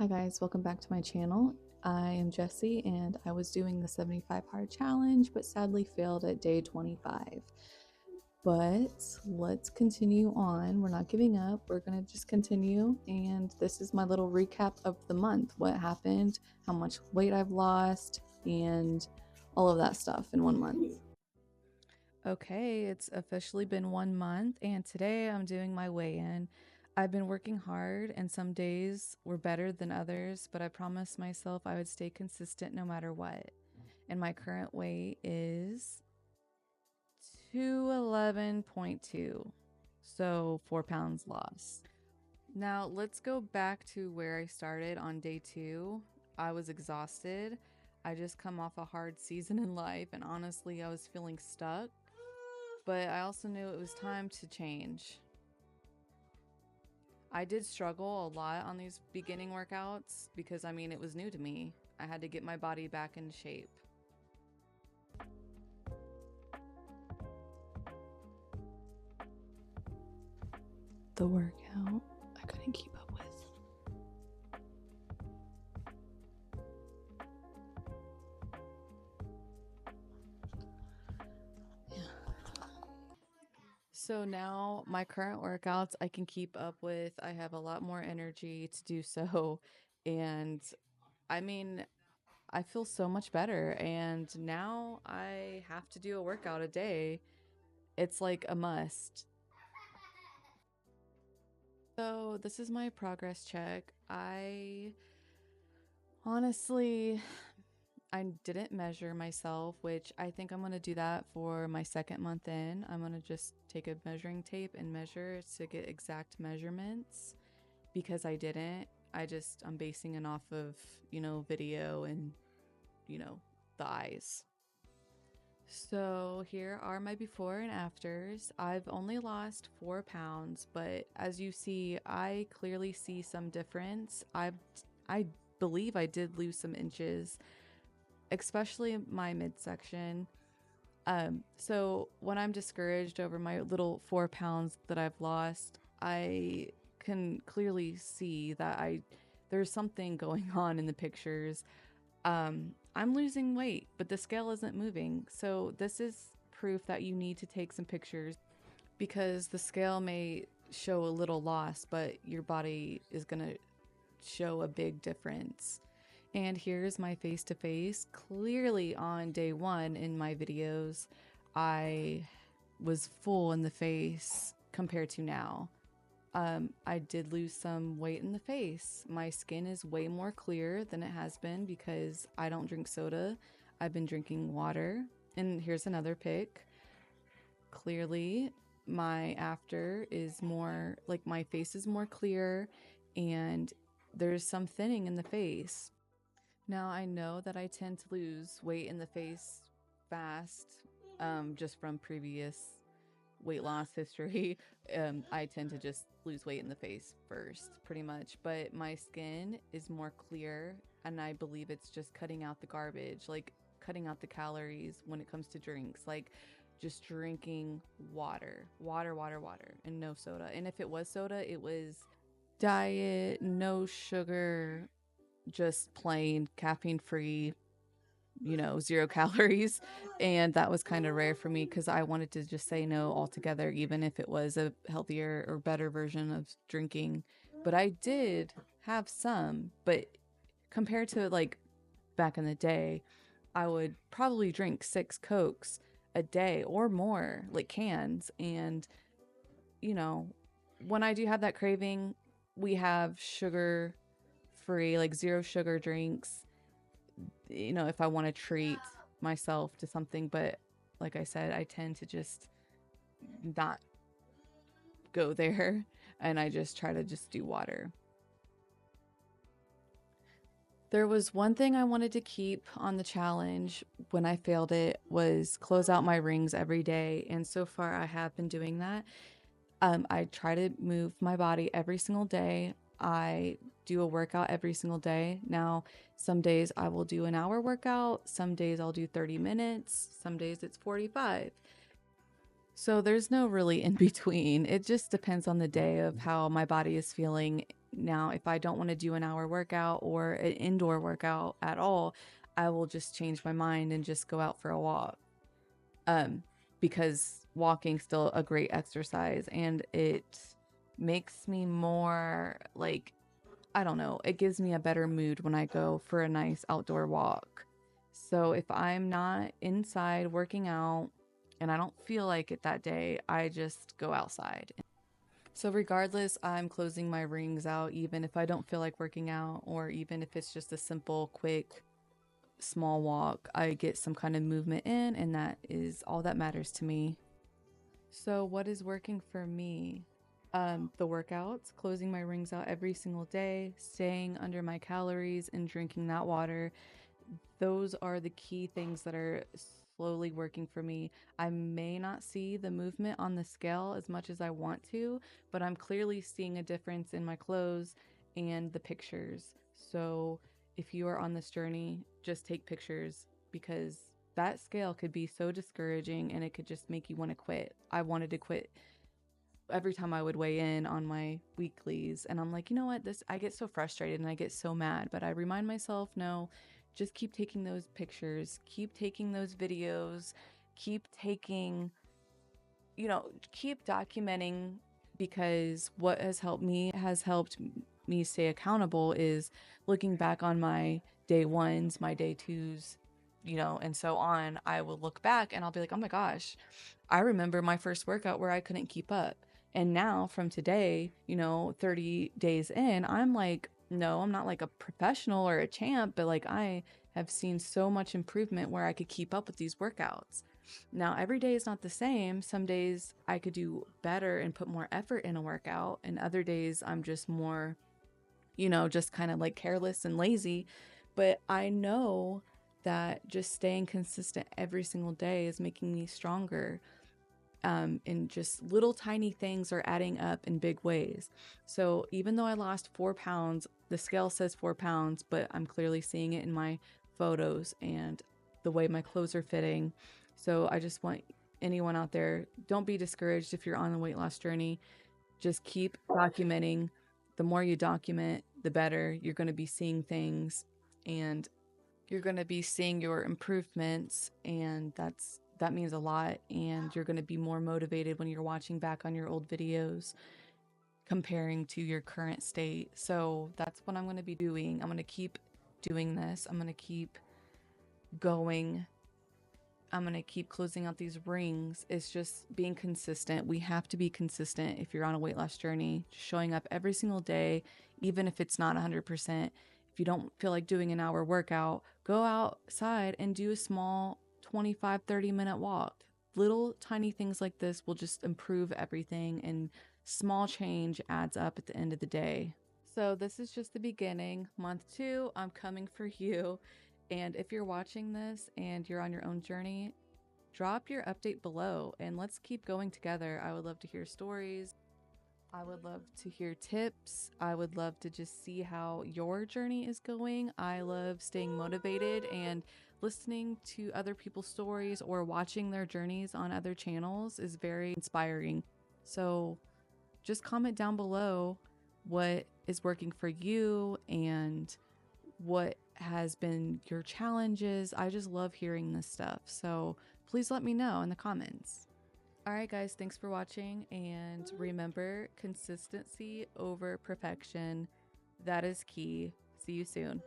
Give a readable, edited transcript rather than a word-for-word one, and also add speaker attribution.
Speaker 1: Hi guys, welcome back to my channel. I am Jessie and I was doing the 75 hard challenge but sadly failed at day 25. But let's continue on. We're not giving up. We're going to just continue, and this is my little recap of the month. What happened, how much weight I've lost, and all of that stuff in 1 month. Okay, it's officially been 1 month and today I'm doing my weigh-in. I've been working hard and some days were better than others, but I promised myself I would stay consistent no matter what. And my current weight is 211.2, so 4 pounds lost. Now let's go back to where I started on day 2. I was exhausted. I just come off a hard season in life and honestly I was feeling stuck, but I also knew it was time to change. I did struggle a lot on these beginning workouts because it was new to me. I had to get my body back in shape. The workout I couldn't keep up with. So now my current workouts I can keep up with. I have a lot more energy to do so, and I feel so much better, and now I have to do a workout a day. It's like a must. So this is my progress check. Honestly, I didn't measure myself, which I think I'm going to do that for my second month in. I'm going to just take a measuring tape and measure to get exact measurements because I didn't. I'm basing it off of, video and, the eyes. So here are my before and afters. I've only lost 4 pounds, but as you see, I clearly see some difference. I believe I did lose some inches, especially my midsection. So when I'm discouraged over my little 4 pounds that I've lost, I can clearly see that there's something going on in the pictures. I'm losing weight, but the scale isn't moving. So this is proof that you need to take some pictures because the scale may show a little loss, but your body is going to show a big difference. And here's my face-to-face. Clearly on day 1 in my videos, I was full in the face compared to now. I did lose some weight in the face. My skin is way more clear than it has been because I don't drink soda. I've been drinking water. And here's another pic. Clearly, my after is more, like my face is more clear and there's some thinning in the face. Now I know that I tend to lose weight in the face fast, just from previous weight loss history. I tend to just lose weight in the face first, pretty much. But my skin is more clear, and I believe it's just cutting out the garbage, like cutting out the calories when it comes to drinks, like just drinking water, and no soda. And if it was soda, it was diet, no sugar, just plain caffeine free, 0 calories. And that was kind of rare for me because I wanted to just say no altogether, even if it was a healthier or better version of drinking. But I did have some, but compared to like back in the day, I would probably drink 6 Cokes a day or more, like cans. And, when I do have that craving, we have sugar free, like 0 sugar drinks, if I want to treat myself to something. But like I said, I tend to just not go there and I just try to just do water. There was one thing I wanted to keep on the challenge when I failed it was close out my rings every day. And so far I have been doing that. I try to move my body every single day. I do a workout every single day. Now, some days I will do an hour workout. Some days I'll do 30 minutes. Some days it's 45. So there's no really in between. It just depends on the day of how my body is feeling Now, if I don't want to do an hour workout or an indoor workout at all, I will just change my mind and just go out for a walk. Um, because walking's still a great exercise, and it makes me more like, I don't know, it gives me a better mood when I go for a nice outdoor walk. So if I'm not inside working out and I don't feel like it that day, I just go outside. So regardless, I'm closing my rings out even if I don't feel like working out, or even if it's just a simple, quick, small walk. I get some kind of movement in, and that is all that matters to me. So what is working for me? The workouts, closing my rings out every single day, staying under my calories, and drinking that water. Those are the key things that are slowly working for me. I may not see the movement on the scale as much as I want to, but I'm clearly seeing a difference in my clothes and the pictures. So if you are on this journey, just take pictures, because that scale could be so discouraging and it could just make you want to quit. I wanted to quit every time I would weigh in on my weeklies, and I'm like, you know what, this, I get so frustrated and I get so mad, but I remind myself, no, just keep taking those pictures, keep taking those videos, keep taking, keep documenting, because what has helped me stay accountable is looking back on my day ones, my day twos, and so on. I will look back and I'll be like, oh my gosh, I remember my first workout where I couldn't keep up. And now from today, 30 days in, I'm like, no, I'm not like a professional or a champ, but like I have seen so much improvement where I could keep up with these workouts. Now, every day is not the same. Some days I could do better and put more effort in a workout, and other days I'm just more, just kind of like careless and lazy. But I know that just staying consistent every single day is making me stronger. And just little tiny things are adding up in big ways. So even though I lost 4 pounds, the scale says 4 pounds, but I'm clearly seeing it in my photos and the way my clothes are fitting. So I just want anyone out there, don't be discouraged if you're on a weight loss journey. Just keep documenting. The more you document, the better. You're going to be seeing things, and you're going to be seeing your improvements, and that means a lot. And you're going to be more motivated when you're watching back on your old videos comparing to your current state. So that's what I'm going to be doing. I'm going to keep doing this. I'm going to keep going. I'm going to keep closing out these rings. It's just being consistent. We have to be consistent if you're on a weight loss journey, showing up every single day, even if it's not 100%. If you don't feel like doing an hour workout, go outside and do a small 25-30 minute walk. Little tiny things like this will just improve everything, and small change adds up at the end of the day. So this is just the beginning. Month 2, I'm coming for you. And if you're watching this and you're on your own journey, drop your update below and let's keep going together. I would love to hear stories. I would love to hear tips. I would love to just see how your journey is going. I love staying motivated and listening to other people's stories or watching their journeys on other channels is very inspiring. So just comment down below what is working for you and what has been your challenges. I just love hearing this stuff. So please let me know in the comments. All right, guys, thanks for watching. And remember, consistency over perfection. That is key. See you soon.